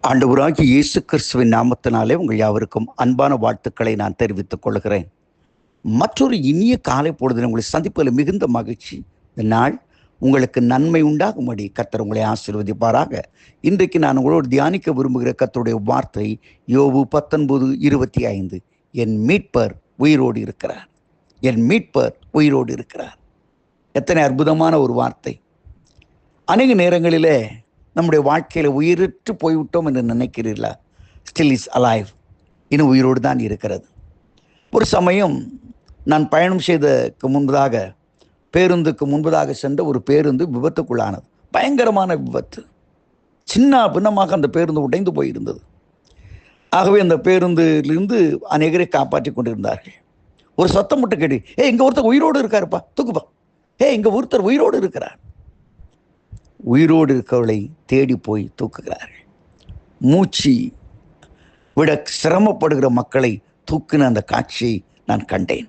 ஆண்டவராகிய இயேசு கிறிஸ்துவின் நாமத்தினாலே உங்கள் யாவருக்கும் அன்பான வாழ்த்துக்களை நான் தெரிவித்துக் கொள்கிறேன். மற்றொரு இனிய காலை பொழுதில் உங்களை சந்திப்பதில் மிகுந்த மகிழ்ச்சி. இந்த நாள் உங்களுக்கு நன்மை உண்டாகும்படி கர்த்தர் உங்களை ஆசீர்வதிப்பாராக. இன்றைக்கு நான் உங்களோடு தியானிக்க விரும்புகிற கர்த்தருடைய வார்த்தை யோபு 19:25. என் மீட்பர் உயிரோடு இருக்கிறார். என் மீட்பர் உயிரோடு இருக்கிறார். எத்தனை அற்புதமான ஒரு வார்த்தை! அநேக நேரங்களிலே நம்முடைய வாழ்க்கையில் உயிரற்று போய்விட்டோம் என்று நினைக்கிறீர்களா? Still is alive. இன்னும் உயிரோடு தான் இருக்கிறது. ஒரு சமயம் நான் பயணம் செய்ததுக்கு முன்பதாக பேருந்துக்கு முன்பதாக சென்ற ஒரு பேருந்து விபத்துக்குள்ளானது. பயங்கரமான விபத்து. சின்ன பின்னமாக அந்த பேருந்து உடைந்து போயிருந்தது. ஆகவே அந்த பேருந்திலிருந்து அநேகரை காப்பாற்றி கொண்டிருந்தார்கள். ஒரு சத்தம் மட்டும் கேட்டு, இங்கே ஒருத்தர் உயிரோடு இருக்காருப்பா, தூக்குப்பா. இங்கே ஒருத்தர் உயிரோடு இருக்கிறார். உயிரோடு இருக்கவளை தேடி போய் தூக்குகிறார்கள். மூச்சு விட சிரமப்படுகிற மக்களை தூக்கின அந்த காட்சியை நான் கண்டேன்.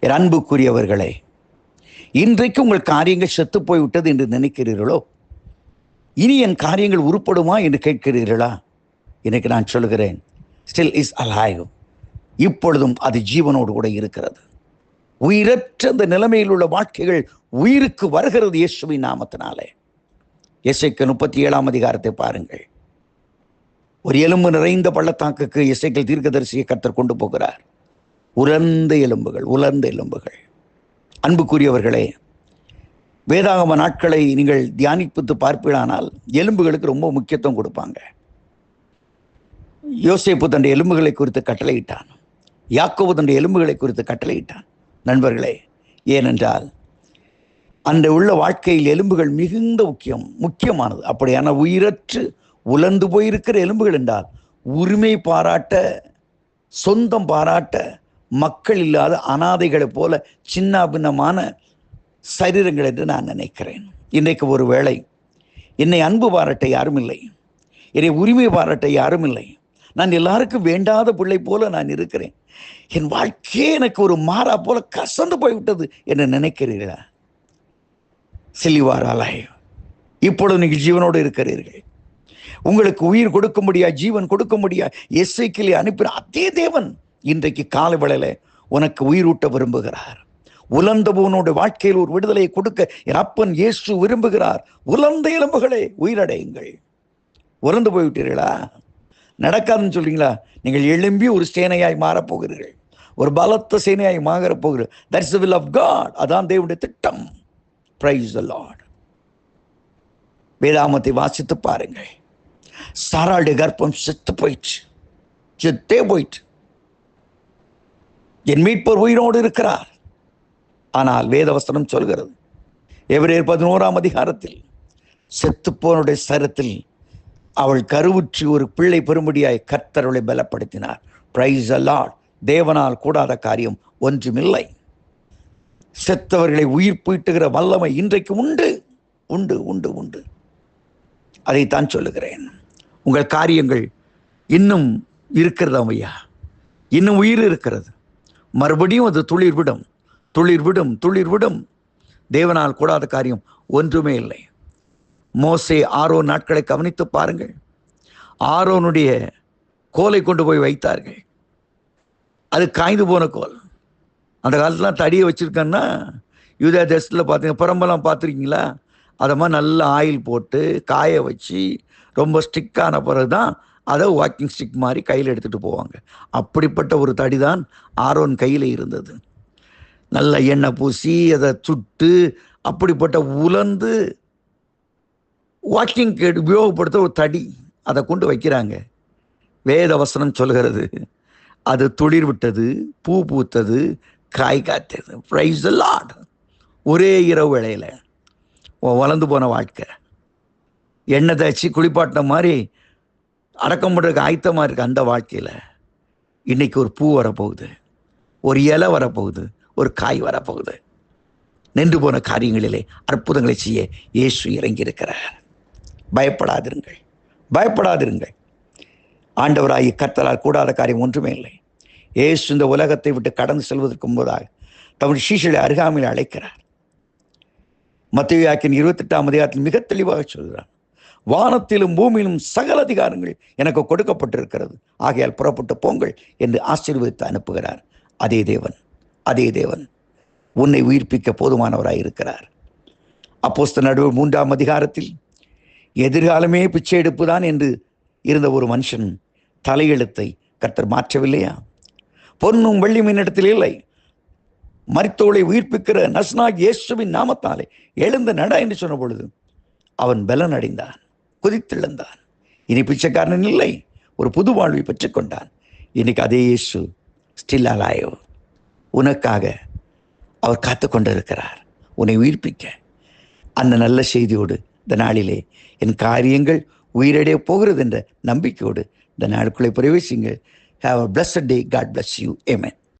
என் அன்புக்குரியவர்களே, இன்றைக்கு உங்கள் காரியங்கள் செத்து போய்விட்டது என்று நினைக்கிறீர்களோ? இனி என் காரியங்கள் உருப்படுமா என்று கேட்கிறீர்களா? இன்னைக்கு நான் சொல்கிறேன், ஸ்டில் இஸ் அலைவ். இப்பொழுதும் அது ஜீவனோடு கூட இருக்கிறது. உயிரற்ற அந்த நிலைமையில் உள்ள வாழ்க்கைகள் உயிருக்கு வருகிறது இயேசுவின் நாமத்தினாலே. எசேக்கியேல் 37 பாருங்கள். ஒரு எலும்பு நிறைந்த பள்ளத்தாக்குக்கு எசேக்கியேல் தீர்க்கதரிசியை கர்த்தர் கொண்டு போகிறார். உலர்ந்த எலும்புகள். அன்புக்குரியவர்களே, வேதாகம நாட்களை நீங்கள் தியானித்து பார்ப்பீர்களானால் எலும்புகளுக்கு ரொம்ப முக்கியத்துவம் கொடுப்பாங்க. யோசேப்பு தன்னுடைய எலும்புகளை குறித்து கட்டளையிட்டான். யாக்கோபு தன்னுடைய எலும்புகளை குறித்து கட்டளையிட்டான். நண்பர்களே, ஏனென்றால் அந்த உள்ள வாழ்க்கையில் எலும்புகள் மிகுந்த முக்கியமானது. அப்படியான உயிரற்று உலர்ந்து போயிருக்கிற எலும்புகள் என்றால் உரிமை பாராட்ட, சொந்தம் பாராட்ட மக்கள் இல்லாத அனாதைகளை போல சின்ன பின்னமான சரீரங்கள் என்று நான் நினைக்கிறேன். இன்றைக்கு ஒரு வேளை என்னை அன்பு பாராட்ட யாரும் இல்லை, என்னை உரிமை பாராட்ட யாரும் இல்லை, நான் எல்லாருக்கும் வேண்டாத பிள்ளை போல நான் இருக்கிறேன், என் வாழ்க்கையே எனக்கு ஒரு மாறா போல கசந்து போய்விட்டது என்று நினைக்கிறீர்களா? சிலிவாராலை இப்பொழுது நீங்கள் ஜீவனோடு இருக்கிறீர்கள். உங்களுக்கு உயிர் கொடுக்க முடியாது, ஜீவன் கொடுக்க முடியாது. எசேக்கியேலை அனுப்பின அதே தேவன் இன்றைக்கு காலை வேளையில உனக்கு உயிரூட்ட விரும்புகிறார். உலர்ந்தவனோட வாழ்க்கையில் ஒரு விடுதலையை கொடுக்க என் அப்பன் இயேசு விரும்புகிறார். உலர்ந்த எலும்புகளே உயிரடையுங்கள். உறந்து போய்விட்டீர்களா? நடக்காதுன்னு சொல்றீங்களா? நீங்கள் எழும்பி ஒரு சேனையாய் மாறப்போகிறீர்கள். ஒரு பலத்த சேனையாய் மாறப் போகிறீர்கள். That's the will of God. அதான் தேவனுடைய திட்டம். Praise the Lord. வேதாமத்தை வாசித்து பாருங்கள். சாராளுடைய கர்ப்பம் செத்தே போயிட்டு. என் மீட்பர் உயிரோடு இருக்கிறார். ஆனால் வேதவசனம் சொல்கிறது, எபிரேயர் 11 செத்துப்போனுடைய சரத்தில் அவள் கருவுற்று ஒரு பிள்ளை பெறும்படியாய் கர்த்தர் அவளை பலப்படுத்தினார். Praise the Lord. தேவனால் கூடாத காரியம் ஒன்றுமில்லை. செத்தவர்களை உயிர் பீட்டுகிற வல்லமை இன்றைக்கு உண்டு உண்டு உண்டு உண்டு. அதைத்தான் சொல்லுகிறேன். உங்கள் காரியங்கள் இன்னும் இருக்கிறது ஐயா, இன்னும் உயிர் இருக்கிறது. மறுபடியும் அது துளிர் விடும். தேவனால் கூடாத காரியம் ஒன்றுமே இல்லை. மோசே ஆரோன் நாட்களை கவனித்து பாருங்கள். ஆரோனுடைய கோலை கொண்டு போய் வைத்தார்கள். அது காய்ந்து போன கோல். அந்த காலத்துலாம் தடியை வச்சுருக்கேன்னா, யூதா தேசத்தில் பார்த்தீங்க, புறம்பெல்லாம் பார்த்துருக்கீங்களா? அதை மாதிரி நல்லா ஆயில் போட்டு காய வச்சு ரொம்ப ஸ்டிக்கான பிறகு தான் அதை வாக்கிங் ஸ்டிக் மாதிரி கையில் எடுத்துகிட்டு போவாங்க. அப்படிப்பட்ட ஒரு தடி தான் ஆரோன் கையில் இருந்தது. நல்ல எண்ணெய் பூசி அதை சுட்டு அப்படிப்பட்ட உலர்ந்து வாக்கிங்க்கு உபயோகப்படுத்த ஒரு தடி அதை கொண்டு வைக்கிறாங்க. வேதவசனம் சொல்கிறது, அது துளிர் விட்டது, பூ பூத்தது, காய் காத்தது. Praise the Lord. ஒரே இரவு வேளையில் வளர்ந்து போன வாழ்க்கை, எண்ணெய் தேய்ச்சி குளிப்பாட்டின மாதிரி அடக்கம் பண்ணுறதுக்கு ஆயத்தமாக இருக்குது. அந்த வாழ்க்கையில் இன்னைக்கு ஒரு பூ வரப்போகுது, ஒரு இலை வரப்போகுது, ஒரு காய் வரப்போகுது. நின்று போன காரியங்களிலே அற்புதங்களை செய்ய இயேசு இறங்கி இருக்கிறார். பயப்படாதிருங்கள். ஆண்டவராகி கர்த்தரால் கூடாத காரியம் ஒன்றுமே இல்லை. இயேசு இந்த உலகத்தை விட்டு கடந்து செல்வதற்கு முன்பதாக தம்முடைய சீஷர்களை அருகாமையில் அழைக்கிறார். மத்தேயு 28 மிக தெளிவாக சொல்கிறார், வானத்திலும் பூமியிலும் சகல அதிகாரங்கள் எனக்கு கொடுக்கப்பட்டிருக்கிறது. ஆகையால் புறப்பட்டு போங்கள் என்று ஆசீர்வதித்து அனுப்புகிறார். அதே தேவன் உன்னை உயிர்ப்பிக்க போதுமானவராய் இருக்கிறார். அப்போஸ்தலர் நடுவர் 3ஆம் அதிகாரத்தில் எதிர்காலமே பிச்சை எடுப்புதான் என்று இருந்த ஒரு மனுஷன் தலையெழுத்தை கர்த்தர் மாற்றவில்லையா? பொன்னும் வெள்ளியும் என்னிடத்தில் இல்லை, மரித்தோரை உயிர்ப்பிக்கிற நஸ்னாகி இயேசுவின் நாமத்தாலே எழுந்த நட என்று சொன்ன பொழுது அவன் பலன் அடைந்தான், குதித்தெழுந்தான். இனி பிச்சைக்காரன் இல்லை, ஒரு புது வாழ்வை பெற்றுக்கொண்டான். இன்னைக்கு அதே இயேசு ஸ்டில் அலைவ், உனக்காக அவர் காத்து கொண்டிருக்கிறார் உன்னை உயிர்ப்பிக்க. அந்த நல்ல செய்தியோடு இந்த நாளிலே என் காரியங்கள் உயிரடைய போகிறது என்ற நம்பிக்கையோடு இந்த நாளுக்குள்ளே பிரவேசிங்கள். Have a blessed day. God bless you. Amen.